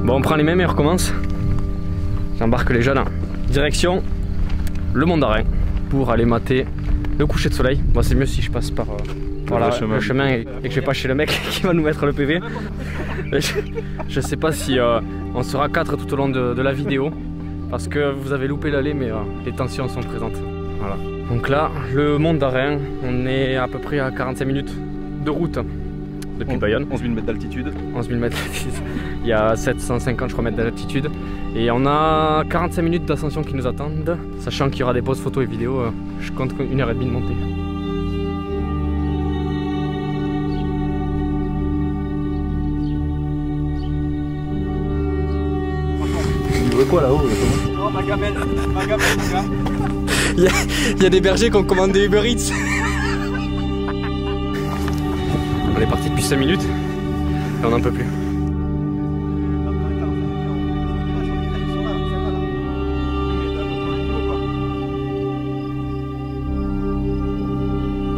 Bon, on prend les mêmes et on recommence. J'embarque les jeunes. Direction le Mont d'Arin pour aller mater le coucher de soleil. Bon, c'est mieux si je passe par voilà, le chemin et que je vais pas chez le mec qui va nous mettre le PV. Je sais pas si on sera 4 tout au long de la vidéo parce que vous avez loupé l'allée, mais les tensions sont présentes. Voilà. Donc là, le Mont d'Arin, on est à peu près à 45 minutes de route depuis Bayonne. 11 000 mètres d'altitude. 11 000 mètres d'altitude. Il y a 750 je crois mètres d'altitude. Et on a 45 minutes d'ascension qui nous attendent. Sachant qu'il y aura des pauses photos et vidéos, je compte 1h30 de montée. Vous voulez quoi là-haut? Oh, ma gamelle, mon gars. Il y a des bergers qui ont commandé Uber Eats. On est parti depuis 5 minutes et on n'en peut plus.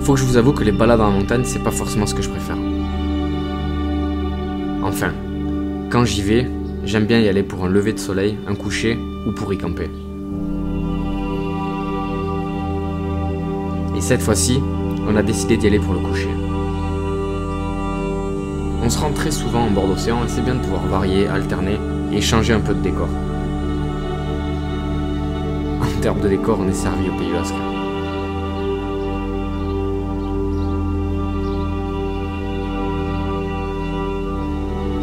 Faut que je vous avoue que les balades en montagne, c'est pas forcément ce que je préfère. Enfin, quand j'y vais, j'aime bien y aller pour un lever de soleil, un coucher ou pour y camper. Et cette fois-ci, on a décidé d'y aller pour le coucher. On se rend très souvent en bord d'océan et c'est bien de pouvoir varier, alterner et changer un peu de décor. En termes de décor, on est servi au Pays Basque.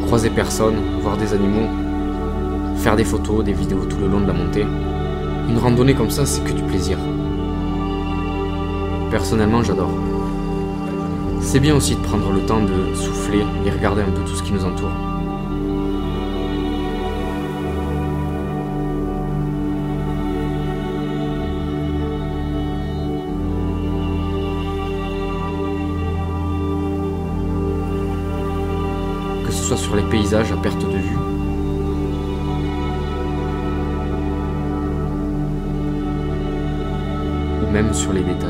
Croiser personne, voir des animaux, faire des photos, des vidéos tout le long de la montée. Une randonnée comme ça, c'est que du plaisir. Personnellement, j'adore. C'est bien aussi de prendre le temps de souffler et regarder un peu tout ce qui nous entoure. Que ce soit sur les paysages à perte de vue, ou même sur les détails.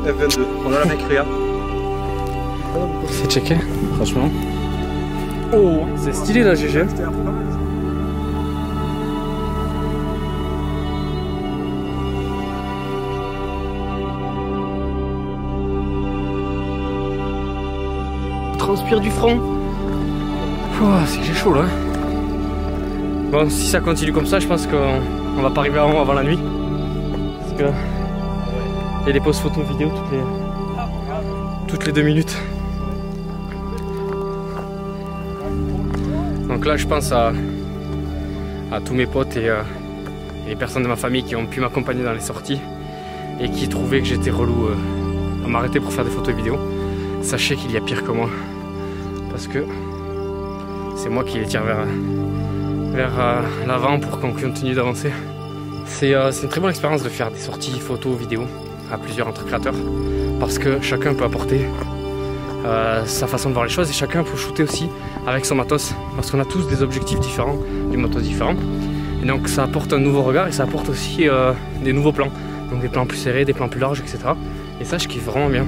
F22, on a la mec, regarde. C'est checké, franchement. Oh, c'est stylé là, GG. Transpire du front. Oh, c'est que j'ai chaud là. Bon, si ça continue comme ça, je pense qu'on va pas arriver avant la nuit. Parce que il y a des pauses photos vidéo toutes les 2 minutes. Donc là, je pense à tous mes potes et les personnes de ma famille qui ont pu m'accompagner dans les sorties et qui trouvaient que j'étais relou à m'arrêter pour faire des photos et vidéos. Sachez qu'il y a pire que moi. Parce que c'est moi qui les tire vers l'avant pour qu'on continue d'avancer. C'est une très bonne expérience de faire des sorties photos, vidéos à plusieurs entre créateurs parce que chacun peut apporter sa façon de voir les choses et chacun peut shooter aussi avec son matos parce qu'on a tous des objectifs différents, du matos différent et donc ça apporte un nouveau regard et ça apporte aussi des nouveaux plans, donc des plans plus serrés, des plans plus larges, etc. Et ça je kiffe vraiment bien.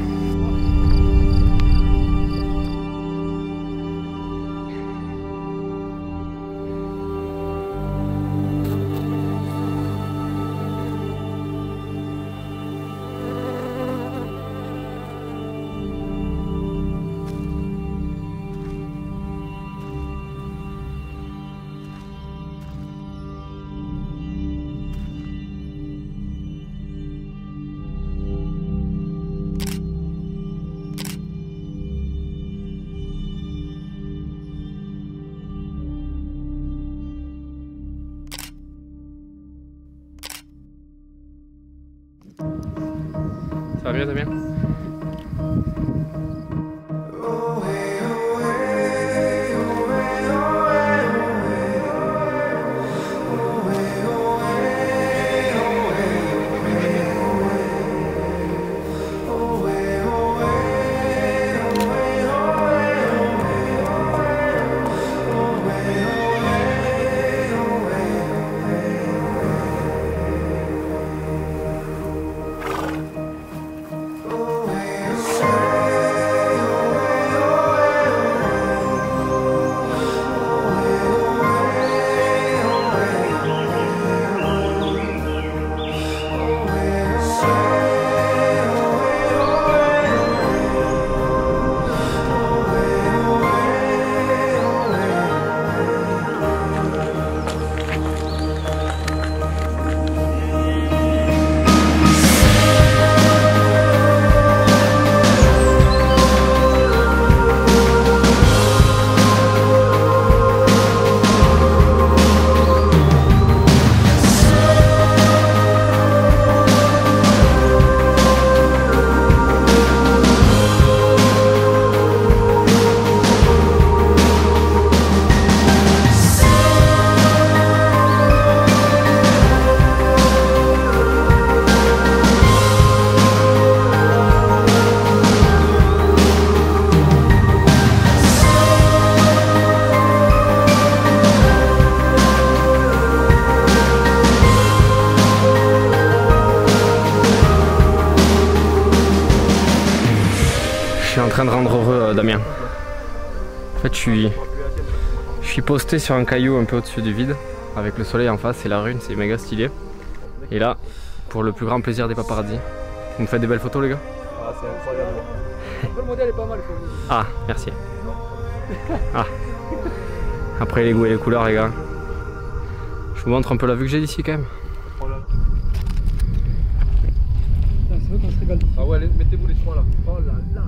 Ça va bien, Damien? Oh suis en train de rendre heureux Damien. En fait, je suis posté sur un caillou un peu au-dessus du vide, avec le soleil en face et la rune, c'est méga stylé. Et là, pour le plus grand plaisir des paparazzis, vous me faites des belles photos les gars? Ah, c'est incroyable. Le modèle est pas mal. Ah, merci. Ah. Après les goûts et les couleurs les gars. Je vous montre un peu la vue que j'ai d'ici quand même. C'est vrai qu'on se régale. Ah ouais, mettez-vous les trois là. Oh là là.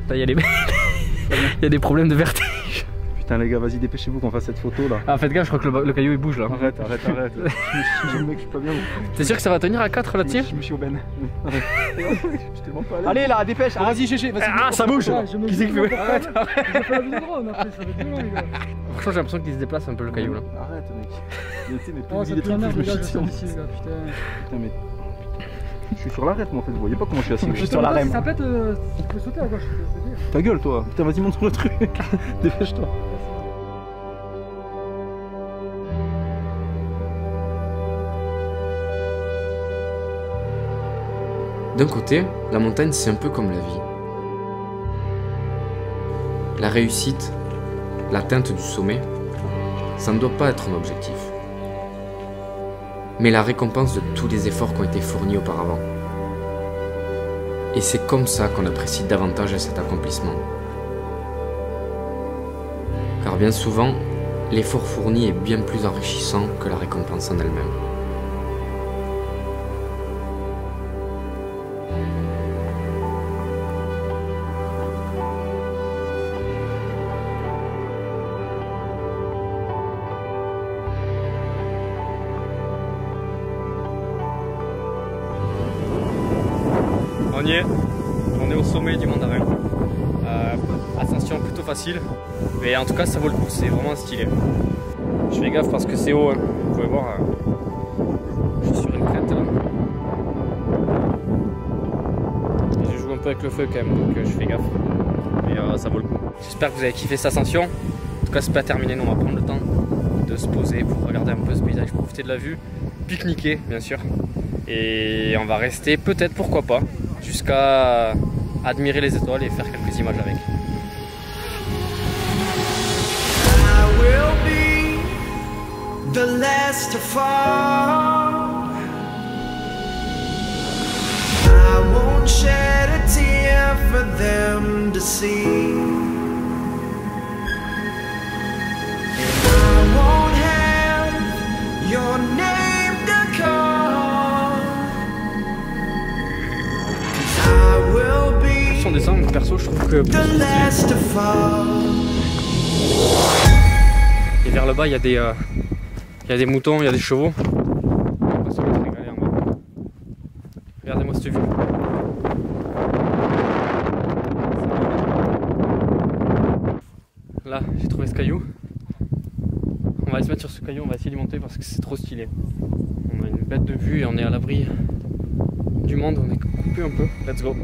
Là, il y a des problèmes de vertige. Putain les gars, vas-y dépêchez-vous qu'on fasse cette photo là. Ah faites gaffe, je crois que le caillou il bouge là. Arrête. Mec, je suis pas bien. T'es sûr que ça va tenir à 4 là-dessus? Je me suis aubaine. Je suis tellement pas allé. Allez là, dépêche. Ah, vas-y, GG, vas-y. Ah, ça bouge. Qui c'est qui fait? Arrête. Je vais pas la vue de drone après, ça va être violent les gars. Franchement j'ai l'impression qu'il se déplace un peu le caillou là. Arrête mec. Mais tu sais, mais Oh, plus ça des pue la trucs, merde je me les gars, chie je dessus. sors d'ici les gars, putain. Putain mais... Je suis sur l'arête moi en fait, vous voyez pas comment je suis assis. Je suis Si sur la rème. ça pète, tu peux sauter à gauche, je peux te dire. Ta gueule toi. Putain vas-y montre le truc. Dépêche-toi. D'un côté, la montagne c'est un peu comme la vie. La réussite, l'atteinte du sommet, ça ne doit pas être un objectif, mais la récompense de tous les efforts qui ont été fournis auparavant. Et c'est comme ça qu'on apprécie davantage cet accomplissement. Car bien souvent, l'effort fourni est bien plus enrichissant que la récompense en elle-même. On y est, on est au sommet du Mont d'Arin. Ascension plutôt facile, mais en tout cas ça vaut le coup, c'est vraiment stylé. Je fais gaffe parce que c'est haut, hein. Vous pouvez voir, je suis sur une crête là. Et je joue un peu avec le feu quand même, donc je fais gaffe. Mais ça vaut le coup. J'espère que vous avez kiffé cette ascension. En tout cas c'est pas terminé, nous on va prendre le temps de se poser pour regarder un peu ce paysage, profiter de la vue, pique-niquer bien sûr. Et on va rester peut-être, pourquoi pas, jusqu'à admirer les étoiles et faire quelques images avec. I will be the last to fall. I won't shed a tear for them to see. I won't have your name to call. I will be Si on descend, perso je trouve que the last to fall. et vers le bas il y a des moutons, il y a des chevaux. On va se régaler en bas. Regardez-moi cette vue. Là j'ai trouvé ce caillou. On va aller se mettre sur ce caillou, on va essayer d'y monter parce que c'est trop stylé. On a une bête de vue et on est à l'abri du monde, on est coupé un peu. Let's go.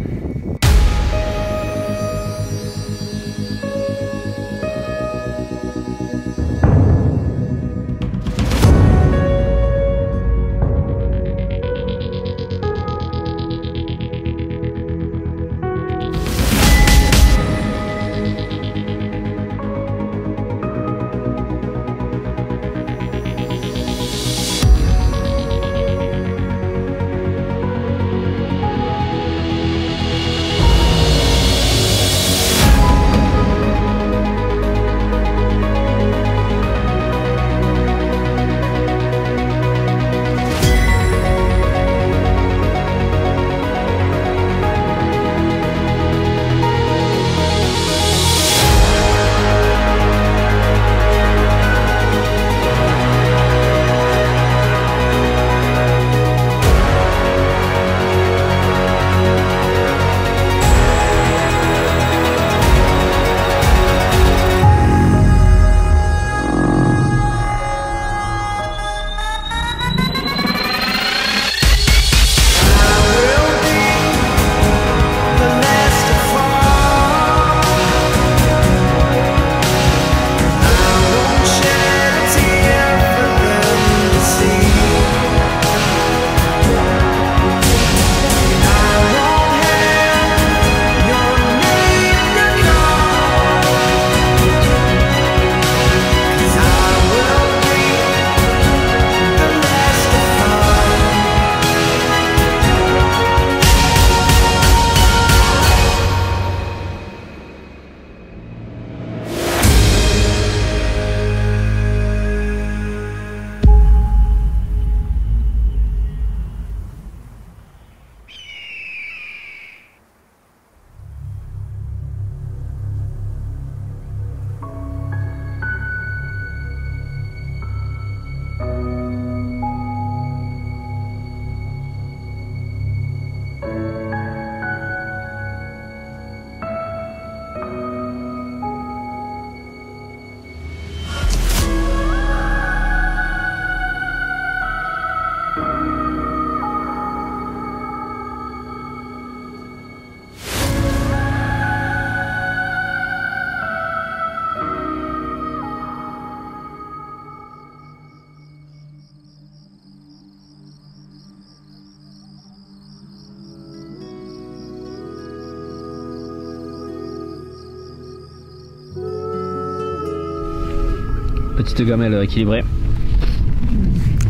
Petite gamelle équilibrée.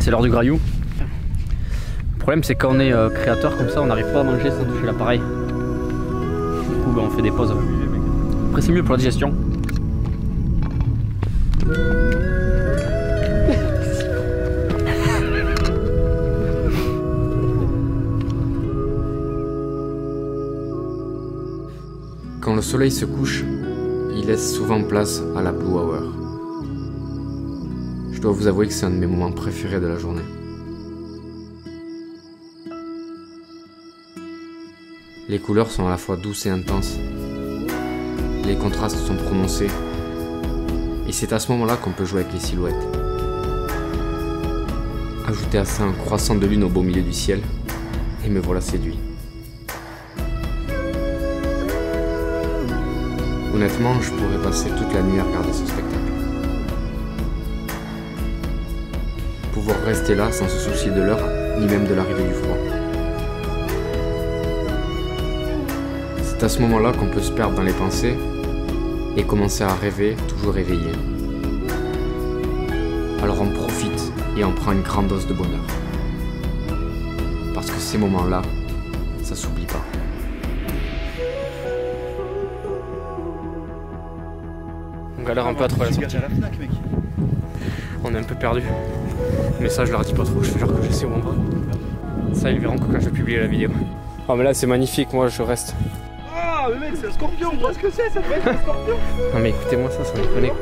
C'est l'heure du graillou. Le problème c'est quand on est créateur comme ça, on n'arrive pas à manger sans toucher l'appareil. Du coup on fait des pauses. Après c'est mieux pour la digestion. Quand le soleil se couche, il laisse souvent place à la Blue Hour. Je dois vous avouer que c'est un de mes moments préférés de la journée. Les couleurs sont à la fois douces et intenses. Les contrastes sont prononcés. Et c'est à ce moment-là qu'on peut jouer avec les silhouettes. Ajoutez à ça un croissant de lune au beau milieu du ciel, et me voilà séduit. Honnêtement, je pourrais passer toute la nuit à regarder ce spectacle. Pouvoir rester là sans se soucier de l'heure, ni même de l'arrivée du froid. C'est à ce moment-là qu'on peut se perdre dans les pensées et commencer à rêver, toujours éveillé. Alors on profite et on prend une grande dose de bonheur. Parce que ces moments-là, ça s'oublie pas. On galère un peu à trouver la sortie. On est un peu perdu. Mais ça je leur dis pas trop, je te jure que je sais où on va. Ça ils verront que quand je vais publier la vidéo. Oh mais là c'est magnifique, moi je reste. Ah mais mec c'est un scorpion, je vois ce que c'est, ça peut être un scorpion. Non mais écoutez-moi ça me connaît.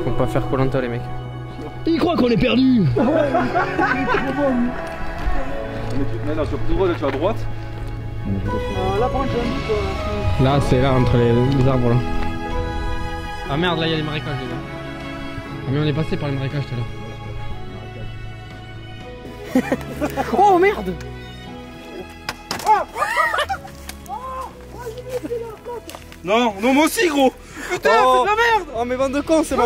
Faut pas faire Koh-Lanta les mecs. Il croit qu'on est perdu. Non, sur tout droit, là tu vas à droite. Là par contre j'ai un doute. Là c'est là entre les arbres là. Ah merde là il y a les marécages les gars. Ah mais on est passé par les marécages tout à l'heure. Oh merde. Non, non moi aussi gros. Putain c'est de la merde. Oh mais bande de cons, c'est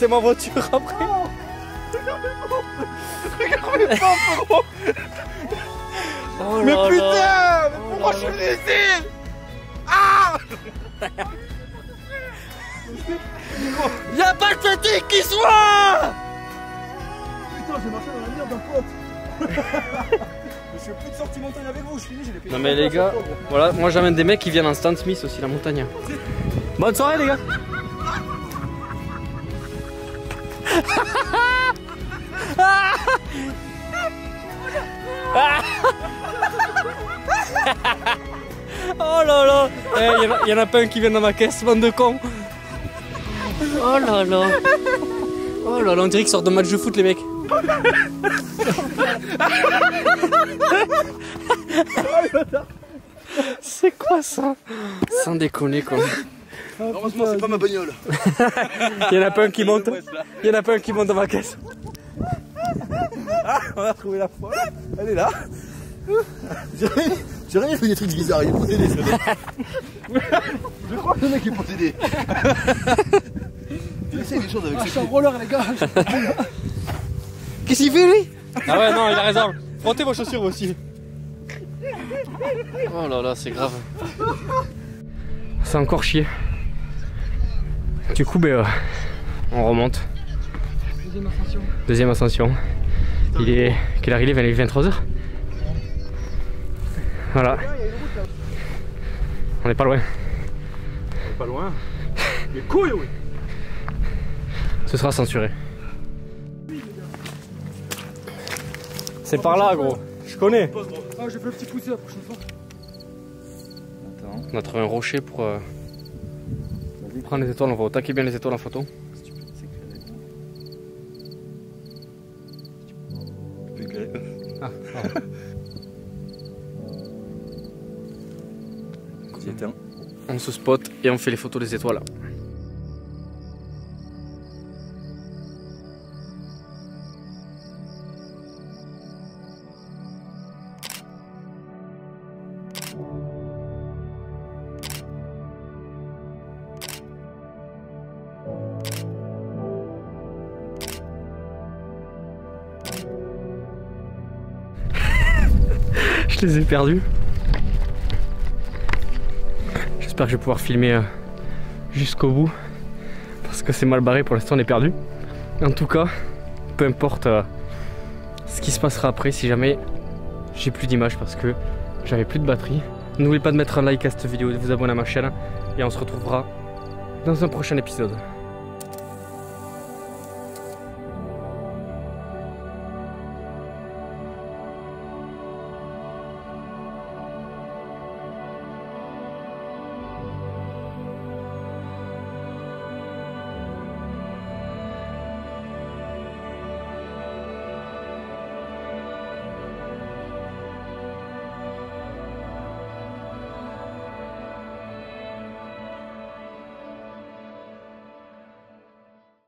ma voiture après. Regarde mes pompes gros. Oh mais là putain là. mais pourquoi je suis venu ici. Ah. Y'a pas de fatigue qui soit. Putain j'ai marché dans la merde d'un pote. Je fais plus de sortie montagne avec vous, je finis, j'ai les pieds. Non mais les gars, voilà, moi j'amène des mecs qui viennent en Stan Smith aussi, la montagne. Bonne soirée les gars. Oh là là. Il y en a pas un qui vient dans ma caisse, bande de cons. Oh là là. Oh là là, on dirait qu'ils sortent d'un match de foot les mecs. C'est quoi ça? Sans déconner quoi. Heureusement c'est pas ma bagnole. Il y en a pas un qui monte. Il y en a pas un qui monte dans ma caisse. Ah, on a retrouvé la foi. Elle est là. J'ai rien fait des trucs bizarres, il est possédé ce mec. Je crois que le mec est possédé. Il essaye des choses avec ses Je suis un roller les gars. Qu'est-ce qu'il fait lui? Ah ouais non il a raison. Frottez vos chaussures vous aussi. Oh là là c'est grave. C'est encore chier. Du coup ben, on remonte. Deuxième ascension. Deuxième ascension. Il est... Quelle heure il est? 23h. Voilà. On est pas loin. pas loin. Mais couilles oui. Ce sera censuré. C'est par là gros. Je connais. Ah j'ai fait le petit poussé la prochaine fois. On a trouvé un rocher pour prendre les étoiles, on va attaquer bien les étoiles en photo. Ah, on se spot et on fait les photos des étoiles. Je les ai perdus. J'espère que je vais pouvoir filmer jusqu'au bout. Parce que c'est mal barré, pour l'instant on est perdu. En tout cas, peu importe ce qui se passera après, si jamais j'ai plus d'images parce que j'avais plus de batterie. N'oubliez pas de mettre un like à cette vidéo, de vous abonner à ma chaîne et on se retrouvera dans un prochain épisode.